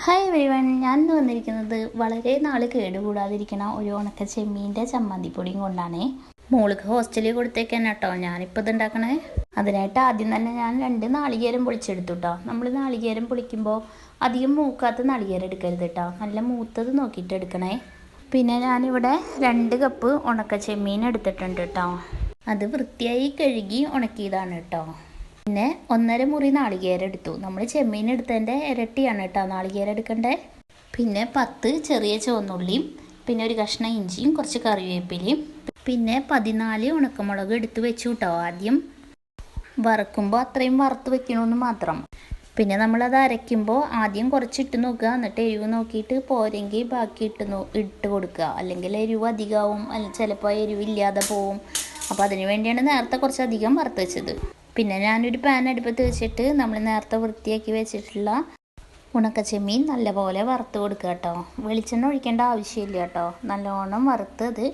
Hi everyone, ഞാൻ ഇന്ന് വന്നിരിക്കുന്നത് വളരെ നാൾ കേടുകൂടാതിരിക്കണ ഒരു ഉണക്ക ചെമ്മീൻ്റെ ചമ്മന്തിപ്പൊടിയും കൊണ്ടാണ്. മോൾക്ക് ഹോസ്റ്റലിൽ കൊടുത്തേക്കാൻ കേട്ടോ ഞാനിപ്പോൾ ഇത് ഉണ്ടാക്കണേ. അതിനായിട്ട് ആദ്യം തന്നെ ഞാൻ 2 നാളികേരം പൊളിച്ചെടുത്തു കേട്ടോ. നമ്മൾ നാളികേരം പൊളിക്കുമ്പോൾ അധികം മൂക്കാത്ത നാളികേരം എടുക്കരുത് കേട്ടോ, നല്ല മൂത്തത് നോക്കിയിട്ട് എടുക്കണേ. പിന്നെ ഞാനിവിടെ 2 കപ്പ് ഉണക്ക ചെമ്മീൻ എടുത്തിട്ടുണ്ട് കേട്ടോ. അത് വൃത്തിയായി കഴുകി ഉണക്കിയതാണ് കേട്ടോ. പിന്നെ 1.5 മുറി നാളികേരം എടുത്തു. നമ്മൾ ചെമ്മീൻ എടുത്തതിൻ്റെ ഇരട്ടിയാണ് കേട്ടോ നാളികേരം എടുക്കണ്ടേ. പിന്നെ 10 ചെറിയ ചുവന്നുള്ളിയും, പിന്നെ ഒരു കഷ്ണം ഇഞ്ചിയും, കുറച്ച് കറിവേപ്പിലയും, പിന്നെ 14 ഉണക്കമുളക് എടുത്ത് വെച്ചു കേട്ടോ. ആദ്യം വറക്കുമ്പോൾ അത്രയും വറുത്ത് വെക്കണമെന്ന് മാത്രം. പിന്നെ നമ്മളത് അരയ്ക്കുമ്പോൾ ആദ്യം കുറച്ചിട്ട് നോക്കുക, എന്നിട്ട് എരിവ് നോക്കിയിട്ട് പോരെങ്കിൽ ബാക്കി ഇട്ട് കൊടുക്കുക. അല്ലെങ്കിൽ എരിവ് അധികമാവും, അല്ലെങ്കിൽ ചിലപ്പോൾ എരിവില്ലാതെ പോവും. അപ്പോൾ അതിന് വേണ്ടിയാണ് നേരത്തെ കുറച്ചധികം വറുത്ത് വെച്ചത്. പിന്നെ ഞാനൊരു പാൻ അടുപ്പത്ത് വെച്ചിട്ട് നമ്മൾ നേരത്തെ വൃത്തിയാക്കി വെച്ചിട്ടുള്ള ഉണക്ക ചെമ്മീൻ നല്ലപോലെ വറുത്ത് കൊടുക്കുക കേട്ടോ. വെളിച്ചെണ്ണ ഒഴിക്കേണ്ട ആവശ്യമില്ല കേട്ടോ. നല്ലോണം വറുത്ത് അത്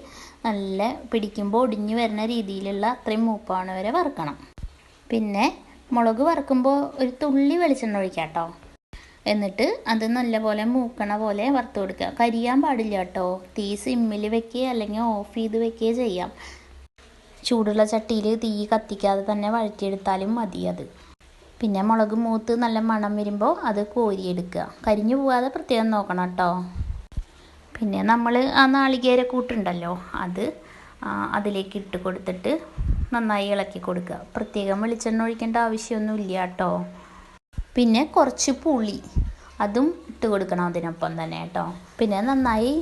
നല്ല പിടിക്കുമ്പോൾ ഒടിഞ്ഞു വരുന്ന രീതിയിലുള്ള അത്രയും മൂപ്പാണ് വരെ വറുക്കണം. പിന്നെ മുളക് വറുക്കുമ്പോൾ ഒരു തുള്ളി വെളിച്ചെണ്ണ ഒഴിക്കാം കേട്ടോ. എന്നിട്ട് അത് നല്ലപോലെ മൂക്കണ പോലെ വറുത്ത് കൊടുക്കുക. കരിയാൻ പാടില്ല കേട്ടോ. തീ സിമ്മിൽ വെക്കുക അല്ലെങ്കിൽ ഓഫ് ചെയ്ത് വെക്കുകയോ ചെയ്യാം. ചൂടുള്ള ചട്ടിയിൽ തീ കത്തിക്കാതെ തന്നെ വഴറ്റിയെടുത്താലും മതി അത്. പിന്നെ മുളക് മൂത്ത് നല്ല മണം വരുമ്പോൾ അത് കോരിയെടുക്കുക. കരിഞ്ഞു പോകാതെ പ്രത്യേകം നോക്കണം കേട്ടോ. പിന്നെ നമ്മൾ ആ നാളികേര കൂട്ടുണ്ടല്ലോ, അത് അതിലേക്ക് ഇട്ട് കൊടുത്തിട്ട് നന്നായി ഇളക്കി കൊടുക്കുക. പ്രത്യേകം വെളിച്ചെണ്ണ ഒഴിക്കേണ്ട ആവശ്യമൊന്നുമില്ല കേട്ടോ. പിന്നെ കുറച്ച് പുളി അതും ഇട്ട് കൊടുക്കണം അതിനൊപ്പം തന്നെ കേട്ടോ. പിന്നെ നന്നായി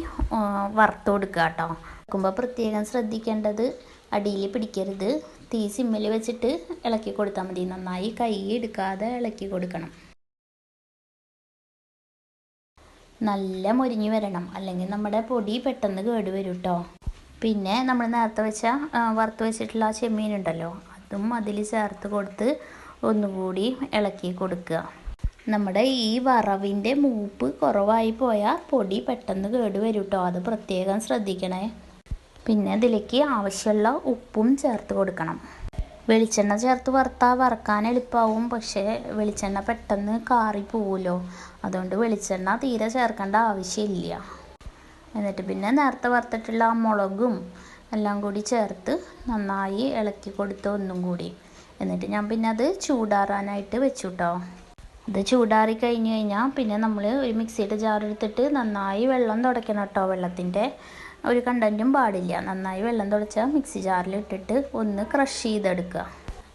വറുത്ത് കൊടുക്കുക കേട്ടോ. വറുക്കുമ്പോൾ പ്രത്യേകം ശ്രദ്ധിക്കേണ്ടത് അടിയിൽ പിടിക്കരുത്. തീ സിമ്മിൽ വെച്ചിട്ട് ഇളക്കി കൊടുത്താൽ മതി. നന്നായി കൈ എടുക്കാതെ ഇളക്കി കൊടുക്കണം. നല്ല മൊരിഞ്ഞ് വരണം, അല്ലെങ്കിൽ നമ്മുടെ പൊടി പെട്ടെന്ന് കേടുവരും കേട്ടോ. പിന്നെ നമ്മൾ നേരത്തെ വറുത്ത് വെച്ചിട്ടുള്ള ചെമ്മീൻ ഉണ്ടല്ലോ, അതും അതിൽ ചേർത്ത് കൊടുത്ത് ഒന്നുകൂടി ഇളക്കി കൊടുക്കുക. നമ്മുടെ ഈ വറവിൻ്റെ മൂപ്പ് കുറവായി പോയാൽ പൊടി പെട്ടെന്ന് കേടുവരും കേട്ടോ. അത് പ്രത്യേകം ശ്രദ്ധിക്കണേ. പിന്നെ ഇതിലേക്ക് ആവശ്യമുള്ള ഉപ്പും ചേർത്ത് കൊടുക്കണം. വെളിച്ചെണ്ണ ചേർത്ത് വറക്കാൻ എളുപ്പമാവും, പക്ഷേ വെളിച്ചെണ്ണ പെട്ടെന്ന് കാറി പോവുമല്ലോ. അതുകൊണ്ട് വെളിച്ചെണ്ണ തീരെ ചേർക്കേണ്ട ആവശ്യമില്ല. എന്നിട്ട് പിന്നെ നേരത്തെ വറുത്തിട്ടുള്ള മുളകും എല്ലാം കൂടി ചേർത്ത് നന്നായി ഇളക്കി കൊടുത്ത് ഒന്നും കൂടി. എന്നിട്ട് ഞാൻ പിന്നെ അത് ചൂടാറാനായിട്ട് വെച്ചു കേട്ടോ. ഇത് ചൂടാറി കഴിഞ്ഞാൽ പിന്നെ നമ്മൾ ഒരു മിക്സിയുടെ ജാർ എടുത്തിട്ട് നന്നായി വെള്ളം തുടയ്ക്കണം കേട്ടോ. വെള്ളത്തിൻ്റെ ഒരു കണ്ടൻറ്റും പാടില്ല. നന്നായി വെള്ളം തുടച്ചാൽ മിക്സി ജാറിൽ ഇട്ടിട്ട് ഒന്ന് ക്രഷ് ചെയ്തെടുക്കുക.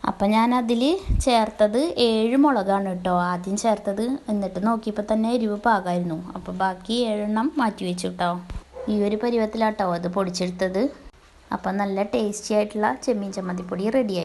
അപ്പം ഞാൻ അതിൽ ചേർത്തത് 7 മുളകാണ് കേട്ടോ ആദ്യം ചേർത്തത്. എന്നിട്ട് നോക്കിയപ്പോൾ തന്നെ എരിവ് പാകമായിരുന്നു. അപ്പോൾ ബാക്കി 7 മാറ്റി വെച്ചു കേട്ടോ. ഈ ഒരു പരുവത്തിലാട്ടോ അത് പൊടിച്ചെടുത്തത്. അപ്പം നല്ല ടേസ്റ്റി ആയിട്ടുള്ള ചെമ്മീൻ ചമ്മന്തിപ്പൊടി റെഡിയായി.